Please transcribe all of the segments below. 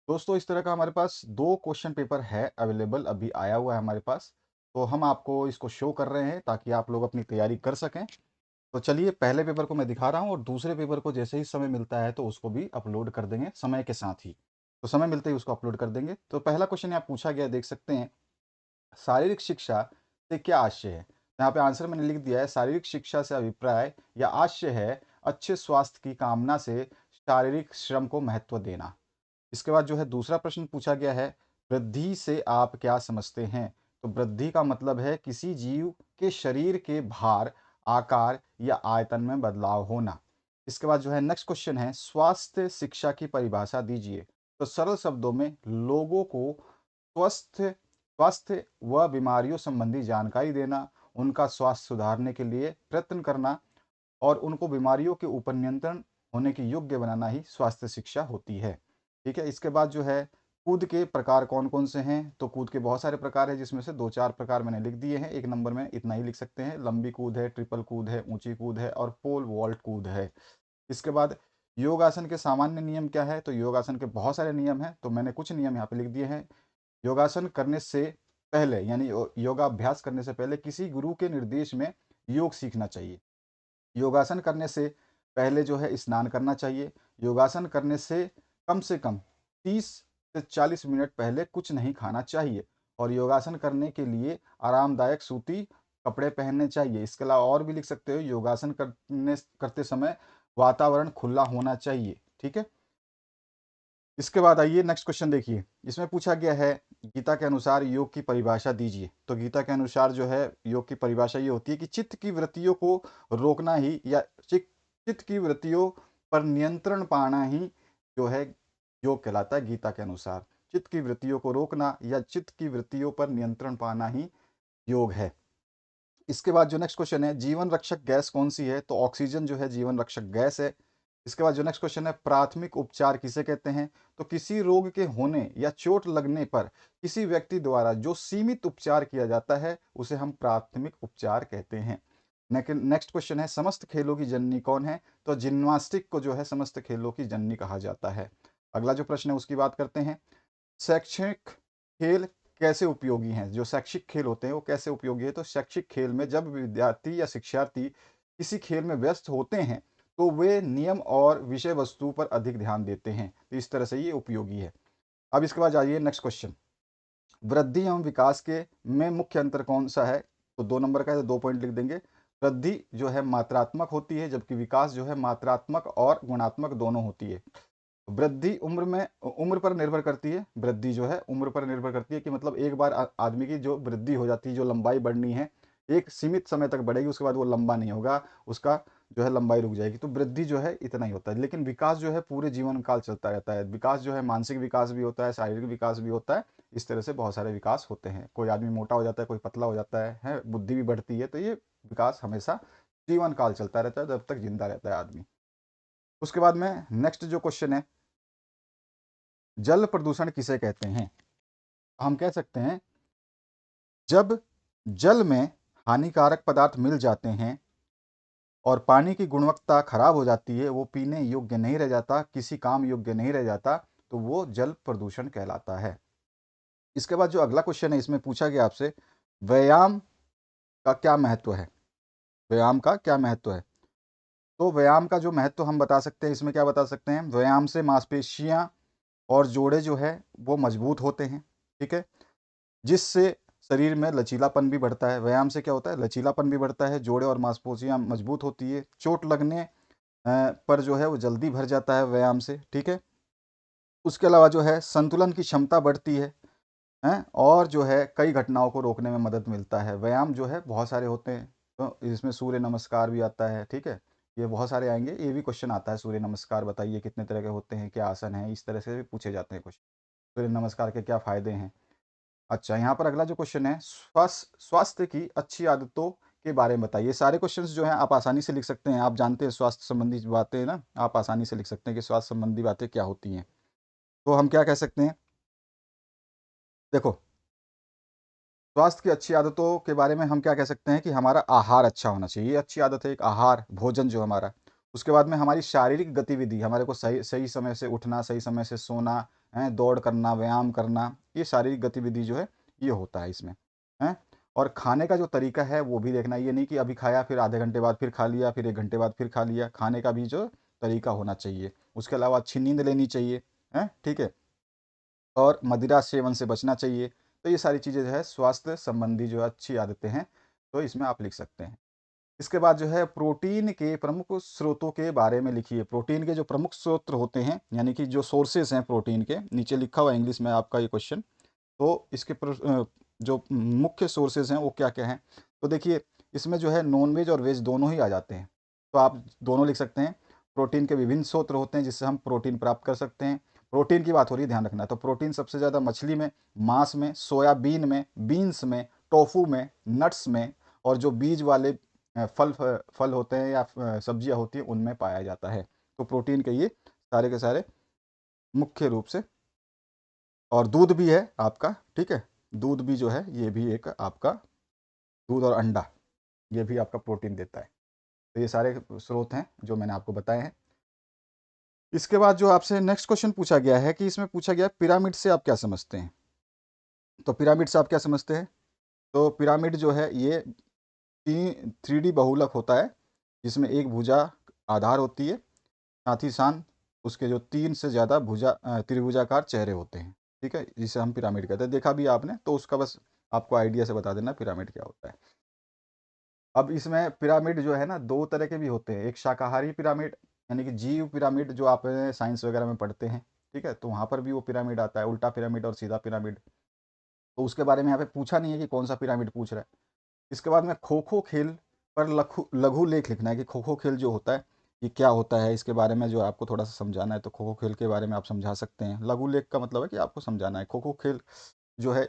दोस्तों इस तरह का हमारे पास 2 क्वेश्चन पेपर है अवेलेबल, अभी आया हुआ है हमारे पास। तो हम आपको इसको शो कर रहे हैं ताकि आप लोग अपनी तैयारी कर सकें। तो चलिए पहले पेपर को मैं दिखा रहा हूँ और दूसरे पेपर को जैसे ही समय मिलता है तो उसको भी अपलोड कर देंगे समय के साथ ही। तो समय मिलते ही उसको अपलोड कर देंगे। तो पहला क्वेश्चन यहाँ पूछा गया, देख सकते हैं, शारीरिक शिक्षा से क्या आशय है? यहाँ पे आंसर मैंने लिख दिया है, शारीरिक शिक्षा से अभिप्राय या आशय है अच्छे स्वास्थ्य की कामना से शारीरिक श्रम को महत्व देना। इसके बाद जो है दूसरा प्रश्न पूछा गया है, वृद्धि से आप क्या समझते हैं? तो वृद्धि का मतलब है किसी जीव के शरीर के भार, आकार या आयतन में बदलाव होना। इसके बाद जो है नेक्स्ट क्वेश्चन है, स्वास्थ्य शिक्षा की परिभाषा दीजिए। तो सरल शब्दों में लोगों को स्वस्थ स्वास्थ्य व बीमारियों संबंधी जानकारी देना, उनका स्वास्थ्य सुधारने के लिए प्रयत्न करना और उनको बीमारियों के ऊपर नियंत्रण होने के योग्य बनाना ही स्वास्थ्य शिक्षा होती है। ठीक है, इसके बाद जो है कूद के प्रकार कौन कौन से हैं? तो कूद के बहुत सारे प्रकार हैं, जिसमें से दो चार प्रकार मैंने लिख दिए हैं। एक नंबर में इतना ही लिख सकते हैं, लंबी कूद है, ट्रिपल कूद है, ऊंची कूद है और पोल वॉल्ट कूद है। इसके बाद योगासन के सामान्य नियम क्या है? तो योगासन के बहुत सारे नियम हैं, तो मैंने कुछ नियम यहाँ पे लिख दिए हैं। योगासन करने से पहले यानी योगाभ्यास करने से पहले किसी गुरु के निर्देश में योग सीखना चाहिए। योगासन करने से पहले जो है स्नान करना चाहिए। योगासन करने से कम 30 से 40 मिनट पहले कुछ नहीं खाना चाहिए और योगासन करने के लिए आरामदायक सूती कपड़े पहनने चाहिए। इसके अलावा और भी लिख सकते हो, योगासन करते समय वातावरण खुला होना चाहिए। ठीक है, इसके बाद आइए नेक्स्ट क्वेश्चन देखिए। इसमें पूछा गया है, गीता के अनुसार योग की परिभाषा दीजिए। तो गीता के अनुसार जो है योग की परिभाषा ये होती है कि चित्त की वृत्तियों को रोकना ही या चित्त की वृत्तियों पर नियंत्रण पाना ही जो है योग कहलाता है। गीता के अनुसार चित्त की वृत्तियों को रोकना या चित्त की वृत्तियों पर नियंत्रण पाना ही योग है। इसके बाद जो नेक्स्ट क्वेश्चन है, जीवन रक्षक गैस कौन सी है? तो ऑक्सीजन जो है जीवन रक्षक गैस है। इसके बाद जो नेक्स्ट क्वेश्चन है, प्राथमिक उपचार किसे कहते हैं? तो किसी रोग के होने या चोट लगने पर किसी व्यक्ति द्वारा जो सीमित उपचार किया जाता है उसे हम प्राथमिक उपचार कहते हैं। नेक्स्ट क्वेश्चन है, समस्त खेलों की जननी कौन है? तो जिम्नास्टिक को जो है समस्त खेलों की जननी कहा जाता है। अगला जो प्रश्न है उसकी बात करते हैं, शैक्षणिक खेल कैसे उपयोगी हैं? जो शैक्षिक खेल होते हैं वो कैसे उपयोगी है? तो शैक्षिक खेल में जब विद्यार्थी या शिक्षार्थी किसी खेल में व्यस्त होते हैं तो वे नियम और विषय वस्तु पर अधिक ध्यान देते हैं, तो इस तरह से ये उपयोगी है। अब इसके बाद जाइए नेक्स्ट क्वेश्चन, वृद्धि एवं विकास के में मुख्य अंतर कौन सा है? तो 2 नंबर का है तो 2 पॉइंट लिख देंगे। वृद्धि जो है मात्रात्मक होती है जबकि विकास जो है मात्रात्मक और गुणात्मक दोनों होती है। वृद्धि उम्र पर निर्भर करती है। वृद्धि जो है उम्र पर निर्भर करती है कि मतलब एक बार आदमी की जो वृद्धि हो जाती है, जो लंबाई बढ़नी है एक सीमित समय तक बढ़ेगी, उसके बाद वो लंबा नहीं होगा, उसका जो है लंबाई रुक जाएगी। तो वृद्धि जो है इतना ही होता है। लेकिन विकास जो है पूरे जीवन काल चलता रहता है। विकास जो है मानसिक विकास भी होता है, शारीरिक विकास भी होता है। इस तरह से बहुत सारे विकास होते हैं। कोई आदमी मोटा हो जाता है, कोई पतला हो जाता है, बुद्धि भी बढ़ती है। तो ये विकास हमेशा जीवन काल चलता रहता है, जब तक जिंदा रहता है आदमी। उसके बाद में नेक्स्ट जो क्वेश्चन है, जल प्रदूषण किसे कहते हैं? हम कह सकते हैं, जब जल में हानिकारक पदार्थ मिल जाते हैं और पानी की गुणवत्ता खराब हो जाती है, वो पीने योग्य नहीं रह जाता, किसी काम योग्य नहीं रह जाता, तो वो जल प्रदूषण कहलाता है। इसके बाद जो अगला क्वेश्चन है इसमें पूछा गया आपसे, व्यायाम का क्या महत्व है? व्यायाम का क्या महत्व है? तो व्यायाम का जो महत्व हम बता सकते हैं, इसमें क्या बता सकते हैं, व्यायाम से मांसपेशियां और जोड़े जो है वो मजबूत होते हैं। ठीक है, जिससे शरीर में लचीलापन भी बढ़ता है। व्यायाम से क्या होता है, लचीलापन भी बढ़ता है, जोड़े और मांसपेशियां मजबूत होती है, चोट लगने पर जो है वो जल्दी भर जाता है व्यायाम से। ठीक है, उसके अलावा जो है संतुलन की क्षमता बढ़ती है, हैं, और जो है कई घटनाओं को रोकने में मदद मिलता है। व्यायाम जो है बहुत सारे होते हैं, तो इसमें सूर्य नमस्कार भी आता है। ठीक है, ये बहुत सारे आएंगे, ये भी क्वेश्चन आता है, सूर्य नमस्कार बताइए कितने तरह के होते हैं, क्या आसन है, इस तरह से भी पूछे जाते हैं क्वेश्चन। सूर्य नमस्कार के क्या फायदे हैं? अच्छा, यहाँ पर अगला जो क्वेश्चन है, स्वास्थ्य की अच्छी आदतों के बारे में बताइए। सारे क्वेश्चंस जो हैं आप आसानी से लिख सकते हैं। आप जानते हैं स्वास्थ्य संबंधी बातें ना, आप आसानी से लिख सकते हैं कि स्वास्थ्य संबंधी बातें क्या होती हैं। तो हम क्या कह सकते हैं, देखो, स्वास्थ्य की अच्छी आदतों के बारे में हम क्या कह सकते हैं कि हमारा आहार अच्छा होना चाहिए। ये अच्छी आदत है, एक आहार भोजन जो हमारा उसके बाद में हमारी शारीरिक गतिविधि, हमारे को सही सही समय से उठना, सही समय से सोना, दौड़ करना, व्यायाम करना, ये शारीरिक गतिविधि जो है ये होता है इसमें, हैं। और खाने का जो तरीका है वो भी देखना, ये नहीं कि अभी खाया फिर आधे घंटे बाद फिर खा लिया, फिर 1 घंटे बाद फिर खा लिया, खाने का भी जो तरीका होना चाहिए। उसके अलावा अच्छी नींद लेनी चाहिए, हैं, ठीक है। और मदिरा सेवन से बचना चाहिए। तो ये सारी चीज़ें जो है स्वास्थ्य संबंधी जो अच्छी आदतें हैं, तो इसमें आप लिख सकते हैं। इसके बाद जो है प्रोटीन के प्रमुख स्रोतों के बारे में लिखिए। प्रोटीन के जो प्रमुख स्रोत होते हैं, यानी कि जो सोर्सेस हैं प्रोटीन के, नीचे लिखा हुआ है इंग्लिश में आपका ये क्वेश्चन। तो इसके जो मुख्य सोर्सेज हैं वो क्या-क्या हैं? तो देखिए, इसमें जो है नॉन-वेज और वेज दोनों ही आ जाते हैं। तो आप दोनों लिख सकते हैं। प्रोटीन के विभिन्न स्रोत होते हैं जिससे हम प्रोटीन प्राप्त कर सकते हैं। प्रोटीन की बात हो रही है, ध्यान रखना। तो प्रोटीन सबसे ज़्यादा मछली में, मांस में, सोयाबीन में, बीन्स में, टोफू में, नट्स में, और जो बीज वाले फल होते हैं या सब्जियाँ होती हैं उनमें पाया जाता है। तो प्रोटीन के ये सारे के सारे मुख्य रूप से। और दूध भी है आपका, ठीक है। दूध भी जो है ये भी एक आपका, दूध और अंडा, ये भी आपका प्रोटीन देता है। तो ये सारे स्रोत हैं जो मैंने आपको बताए हैं। इसके बाद जो आपसे नेक्स्ट क्वेश्चन पूछा गया है कि इसमें पूछा गया है पिरामिड से आप क्या समझते हैं। तो पिरामिड से आप क्या समझते हैं? तो पिरामिड जो है ये 3D बहुलक होता है जिसमें एक भुजा आधार होती है, साथ ही साथ उसके जो 3 से ज़्यादा त्रिभुजाकार चेहरे होते हैं, ठीक है, जिसे हम पिरामिड कहते हैं। देखा भी आपने तो उसका बस आपको आइडिया से बता देना पिरामिड क्या होता है। अब इसमें पिरामिड जो है ना 2 तरह के भी होते हैं। एक शाकाहारी पिरामिड, यानी कि जीव पिरामिड, जो आप साइंस वगैरह में पढ़ते हैं, ठीक है, तो वहाँ पर भी वो पिरामिड आता है, उल्टा पिरामिड और सीधा पिरामिड। तो उसके बारे में यहाँ पे पूछा नहीं है कि कौन सा पिरामिड पूछ रहा है। इसके बाद में खो खो खेल पर लघु लघु लेख लिखना है कि खो खो खेल जो होता है ये क्या होता है, इसके बारे में जो आपको थोड़ा सा समझाना है। तो खो खो खेल के बारे में आप समझा सकते हैं। लघु लेख का मतलब है कि आपको समझाना है। खो खो खेल जो है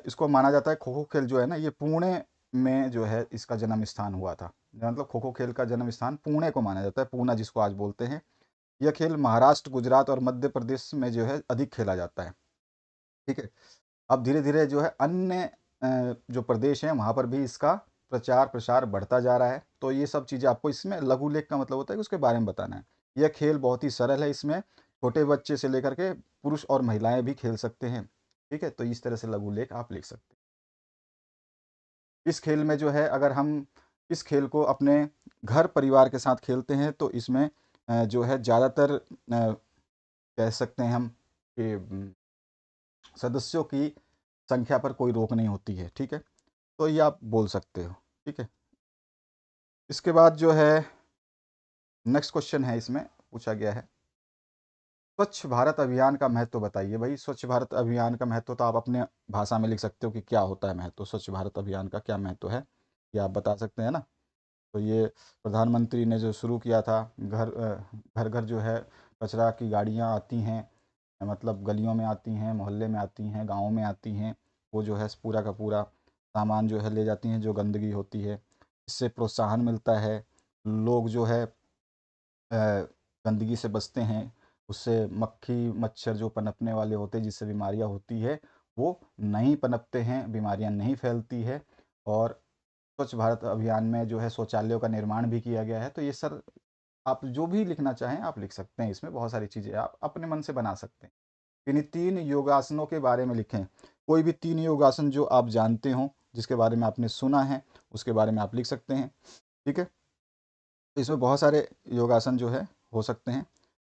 इसको माना जाता है, खो खो खेल जो है ना ये पुणे में जो है इसका जन्म स्थान हुआ था। मतलब खो खो खेल का जन्म स्थान पुणे को माना जाता है, पूना जिसको आज बोलते हैं। यह खेल महाराष्ट्र, गुजरात और मध्य प्रदेश में जो है अधिक खेला जाता है, ठीक है। अब धीरे धीरे जो है अन्य जो प्रदेश हैं वहाँ पर भी इसका प्रचार प्रसार बढ़ता जा रहा है। तो ये सब चीज़ें आपको इसमें लघु लेख का मतलब होता है कि उसके बारे में बताना है। यह खेल बहुत ही सरल है, इसमें छोटे बच्चे से लेकर के पुरुष और महिलाएं भी खेल सकते हैं, ठीक है। तो इस तरह से लघु लेख आप लिख सकते हैं। इस खेल में जो है अगर हम इस खेल को अपने घर परिवार के साथ खेलते हैं तो इसमें जो है ज़्यादातर कह सकते हैं हम कि सदस्यों की संख्या पर कोई रोक नहीं होती है, ठीक है। तो ये आप बोल सकते हो, ठीक है। इसके बाद जो है नेक्स्ट क्वेश्चन है, इसमें पूछा गया है स्वच्छ भारत अभियान का महत्व बताइए। भाई स्वच्छ भारत अभियान का महत्व तो आप अपने भाषा में लिख सकते हो कि क्या होता है महत्व, स्वच्छ भारत अभियान का क्या महत्व है, ये आप बता सकते हैं ना। तो ये प्रधानमंत्री ने जो शुरू किया था, घर घर जो है कचरा की गाड़ियाँ आती हैं, मतलब गलियों में आती हैं, मोहल्ले में आती हैं, गाँव में आती हैं। वो जो है पूरा का पूरा सामान जो है ले जाती हैं जो गंदगी होती है। इससे प्रोत्साहन मिलता है, लोग जो है गंदगी से बचते हैं। उससे मक्खी मच्छर जो पनपने वाले होते हैं जिससे बीमारियां होती है वो नहीं पनपते हैं, बीमारियां नहीं फैलती है। और स्वच्छ भारत अभियान में जो है शौचालयों का निर्माण भी किया गया है। तो ये सर आप जो भी लिखना चाहें आप लिख सकते हैं। इसमें बहुत सारी चीज़ें आप अपने मन से बना सकते हैं। इन्हीं 3 योगासनों के बारे में लिखें। कोई भी 3 योगासन जो आप जानते हों, जिसके बारे में आपने सुना है, उसके बारे में आप लिख सकते हैं, ठीक है। तो इसमें बहुत सारे योगासन जो है हो सकते हैं।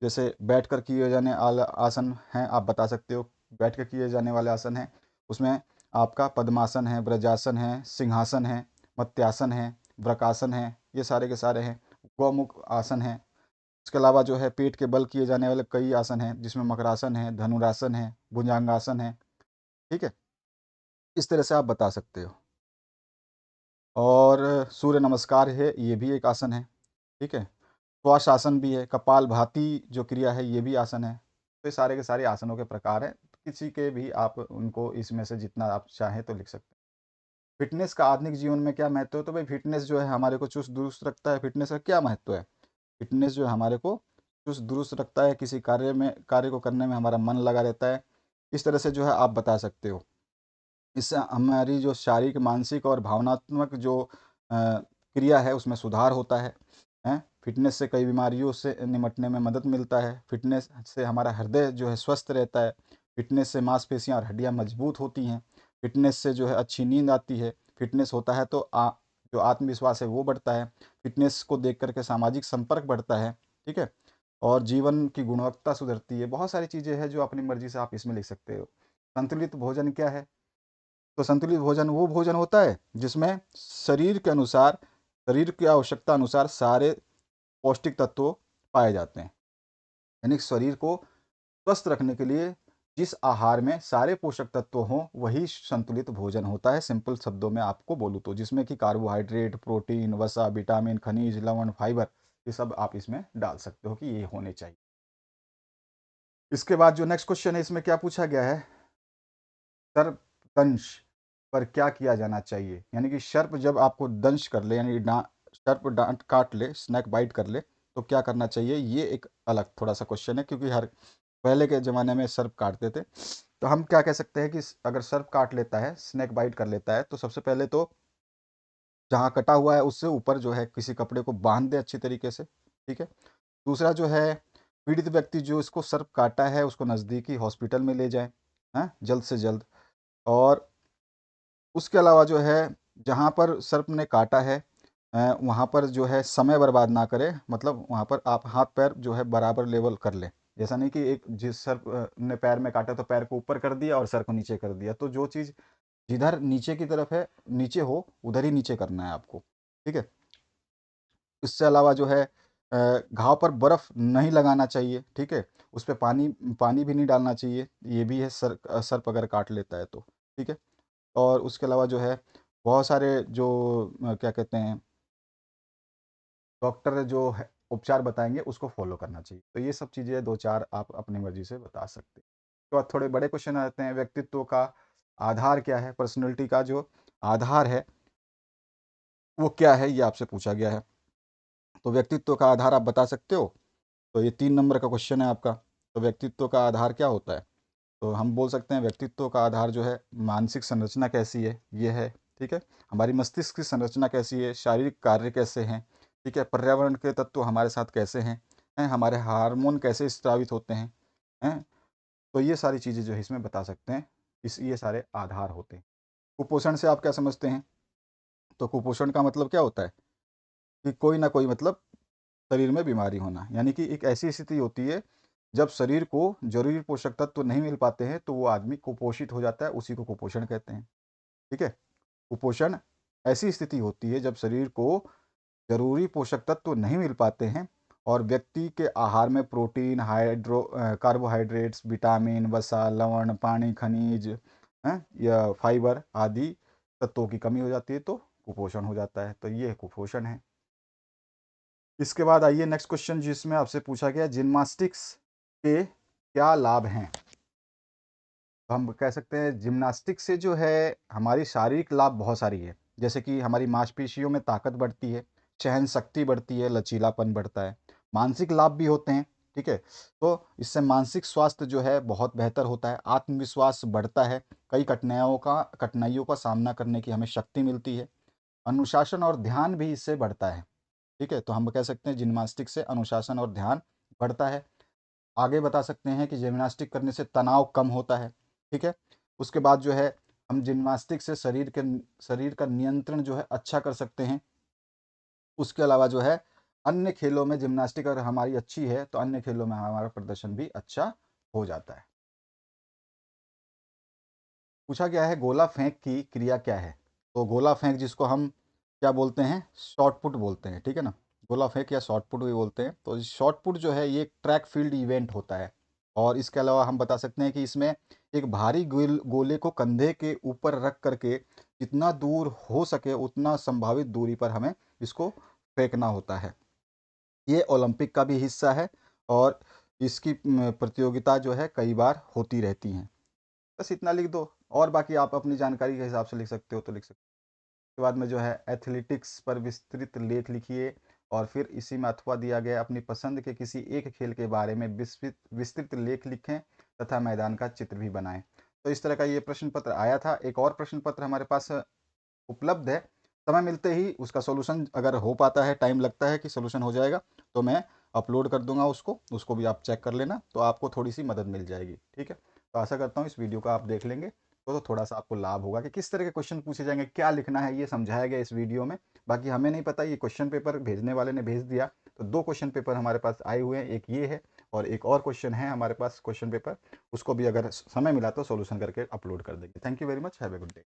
जैसे बैठ कर किए जाने वाला आसन हैं, आप बता सकते हो बैठ कर किए जाने वाले आसन हैं। उसमें आपका पद्मासन है, ब्रजासन है, सिंहासन है, मत्स्यासन है, वृकासन है, ये सारे के सारे हैं। गौमुख आसन है। इसके अलावा जो है पेट के बल किए जाने वाले कई आसन हैं जिसमें मकरासन है, धनुरासन है, भुजंगासन है, ठीक है। इस तरह से आप बता सकते हो। और सूर्य नमस्कार है, ये भी एक आसन है, ठीक है। श्वास आसन भी है, कपालभाति जो क्रिया है ये भी आसन है। तो ये सारे के सारे आसनों के प्रकार हैं। किसी के भी आप उनको इसमें से जितना आप चाहें तो लिख सकते हैं। फिटनेस का आधुनिक जीवन में क्या महत्व है? तो भाई फिटनेस जो है हमारे को चुस्त दुरुस्त रखता है। फिटनेस का क्या महत्व है? फिटनेस जो है हमारे को चुस्त दुरुस्त रखता है, किसी कार्य को करने में हमारा मन लगा रहता है। इस तरह से जो है आप बता सकते हो। इससे हमारी जो शारीरिक, मानसिक और भावनात्मक जो क्रिया है उसमें सुधार होता है, हैं? फिटनेस से कई बीमारियों से निपटने में मदद मिलता है। फिटनेस से हमारा हृदय जो है स्वस्थ रहता है। फिटनेस से मांसपेशियाँ और हड्डियाँ मजबूत होती हैं। फिटनेस से जो है अच्छी नींद आती है। फिटनेस होता है तो जो आत्मविश्वास है वो बढ़ता है। फिटनेस को देख करके सामाजिक संपर्क बढ़ता है। ठीक है, और जीवन की गुणवत्ता सुधरती है। बहुत सारी चीज़ें हैं जो अपनी मर्जी से आप इसमें लिख सकते हो। संतुलित भोजन क्या है? तो संतुलित भोजन वो भोजन होता है जिसमें शरीर की आवश्यकता अनुसार सारे पौष्टिक तत्व पाए जाते हैं। यानी शरीर को स्वस्थ रखने के लिए जिस आहार में सारे पोषक तत्व हों वही संतुलित भोजन होता है। सिंपल शब्दों में आपको बोलूँ तो, जिसमें कि कार्बोहाइड्रेट, प्रोटीन, वसा, विटामिन, खनिज, लवण, फाइबर, ये सब आप इसमें डाल सकते हो कि ये होने चाहिए। इसके बाद जो नेक्स्ट क्वेश्चन है इसमें क्या पूछा गया है? सर्पदंश पर क्या किया जाना चाहिए? यानी कि सर्प जब आपको दंश कर ले, यानी सर्प डांट काट ले, स्नैक बाइट कर ले, तो क्या करना चाहिए? ये एक अलग थोड़ा सा क्वेश्चन है, क्योंकि हर पहले के ज़माने में सर्प काटते थे। तो हम क्या कह सकते हैं कि अगर सर्प काट लेता है, स्नैक बाइट कर लेता है, तो सबसे पहले तो जहाँ कटा हुआ है उससे ऊपर जो है किसी कपड़े को बांध दे अच्छी तरीके से। ठीक है। दूसरा जो है, पीड़ित व्यक्ति जो इसको सर्प काटा है उसको नज़दीकी हॉस्पिटल में ले जाए, हाँ, जल्द से जल्द। और उसके अलावा जो है, जहाँ पर सर्प ने काटा है वहाँ पर जो है समय बर्बाद ना करें। मतलब वहाँ पर आप हाथ पैर जो है बराबर लेवल कर लें। ऐसा नहीं कि एक जिस सर्प ने पैर में काटा तो पैर को ऊपर कर दिया और सर को नीचे कर दिया। तो जो चीज़ जिधर नीचे की तरफ है, नीचे हो, उधर ही नीचे करना है आपको। ठीक है। इससे अलावा जो है घाव पर बर्फ़ नहीं लगाना चाहिए। ठीक है। उस पे पानी पानी भी नहीं डालना चाहिए। ये भी है, सर्प अगर काट लेता है तो। ठीक है। और उसके अलावा जो है, बहुत सारे जो क्या कहते हैं, डॉक्टर जो है उपचार बताएंगे उसको फॉलो करना चाहिए। तो ये सब चीज़ें दो चार आप अपनी मर्जी से बता सकते हैं। तो अब थोड़े बड़े क्वेश्चन आते हैं। व्यक्तित्व का आधार क्या है? पर्सनैलिटी का जो आधार है वो क्या है, ये आपसे पूछा गया है। तो व्यक्तित्व का आधार आप बता सकते हो? तो ये 3 नंबर का क्वेश्चन है आपका। तो व्यक्तित्व का आधार क्या होता है? तो हम बोल सकते हैं व्यक्तित्व का आधार जो है, मानसिक संरचना कैसी है, ये है। ठीक है। हमारी मस्तिष्क की संरचना कैसी है, शारीरिक कार्य कैसे हैं, ठीक है, पर्यावरण के तत्व हमारे साथ कैसे हैं, हमारे हार्मोन कैसे स्रावित होते हैं। तो ये सारी चीज़ें जो है इसमें बता सकते हैं। ये सारे आधार होते हैं। कुपोषण से आप क्या समझते हैं? तो कुपोषण का मतलब क्या होता है कि कोई ना कोई, मतलब शरीर में बीमारी होना। यानी कि एक ऐसी स्थिति होती है जब शरीर को जरूरी पोषक तत्व नहीं मिल पाते हैं तो वो आदमी कुपोषित हो जाता है, उसी को कुपोषण कहते हैं। ठीक है। कुपोषण ऐसी स्थिति होती है जब शरीर को जरूरी पोषक तत्व नहीं मिल पाते हैं और व्यक्ति के आहार में प्रोटीन, कार्बोहाइड्रेट्स, विटामिन, वसा, लवण, पानी, खनिज, या फाइबर आदि तत्वों की कमी हो जाती है, तो कुपोषण हो जाता है। तो ये कुपोषण है। इसके बाद आइए नेक्स्ट क्वेश्चन, जिसमें आपसे पूछा गया जिम्नास्टिक्स के क्या लाभ हैं। तो हम कह सकते हैं जिम्नास्टिक्स से जो है हमारी शारीरिक लाभ बहुत सारी है। जैसे कि हमारी मांसपेशियों में ताकत बढ़ती है, सहन शक्ति बढ़ती है, लचीलापन बढ़ता है। मानसिक लाभ भी होते हैं। ठीक है। तो इससे मानसिक स्वास्थ्य जो है बहुत बेहतर होता है, आत्मविश्वास बढ़ता है, कई कठिनाइयों का सामना करने की हमें शक्ति मिलती है। अनुशासन और ध्यान भी इससे बढ़ता है। ठीक है। तो हम कह सकते हैं जिम्नास्टिक से अनुशासन और ध्यान बढ़ता है। आगे बता सकते हैं कि जिम्नास्टिक करने से तनाव कम होता है। ठीक है। उसके बाद जो है, हम जिम्नास्टिक से शरीर का नियंत्रण जो है अच्छा कर सकते हैं। उसके अलावा जो है, अन्य खेलों में जिम्नास्टिक अगर हमारी अच्छी है तो अन्य खेलों में हमारा प्रदर्शन भी अच्छा हो जाता है। पूछा गया है गोला फेंक की क्रिया क्या है? तो गोला फेंक, जिसको हम क्या बोलते हैं, शॉट पुट बोलते हैं। ठीक है ना। गोला फेंक या शॉट पुट भी बोलते हैं। तो शॉट पुट जो है ये एक ट्रैक फील्ड इवेंट होता है। और इसके अलावा हम बता सकते हैं कि इसमें एक भारी गोले को कंधे के ऊपर रख करके जितना दूर हो सके उतना संभावित दूरी पर हमें इसको फेंकना होता है। ये ओलंपिक का भी हिस्सा है और इसकी प्रतियोगिता जो है कई बार होती रहती हैं। बस इतना लिख दो, और बाकी आप अपनी जानकारी के हिसाब से लिख सकते हो तो लिख सकते हो। उसके बाद में जो है एथलेटिक्स पर विस्तृत लेख लिखिए और फिर इसी में अथवा दिया गया अपनी पसंद के किसी एक खेल के बारे में विस्तृत विस्तृत लेख लिखें तथा मैदान का चित्र भी बनाएं। तो इस तरह का ये प्रश्न पत्र आया था। एक और प्रश्न पत्र हमारे पास उपलब्ध है। समय मिलते ही उसका सॉल्यूशन अगर हो पाता है, टाइम लगता है कि सॉल्यूशन हो जाएगा, तो मैं अपलोड कर दूंगा उसको, उसको भी आप चेक कर लेना, तो आपको थोड़ी सी मदद मिल जाएगी। ठीक है, तो आशा करता हूँ इस वीडियो का आप देख लेंगे तो थोड़ा सा आपको लाभ होगा कि किस तरह के क्वेश्चन पूछे जाएंगे, क्या लिखना है, ये समझाया गया इस वीडियो में। बाकी हमें नहीं पता, ये क्वेश्चन पेपर भेजने वाले ने भेज दिया, तो 2 क्वेश्चन पेपर हमारे पास आए हुए हैं, एक ये है और एक और क्वेश्चन है हमारे पास क्वेश्चन पेपर, उसको भी अगर समय मिला तो सॉल्यूशन करके अपलोड कर देंगे। Thank you very much, have a good day.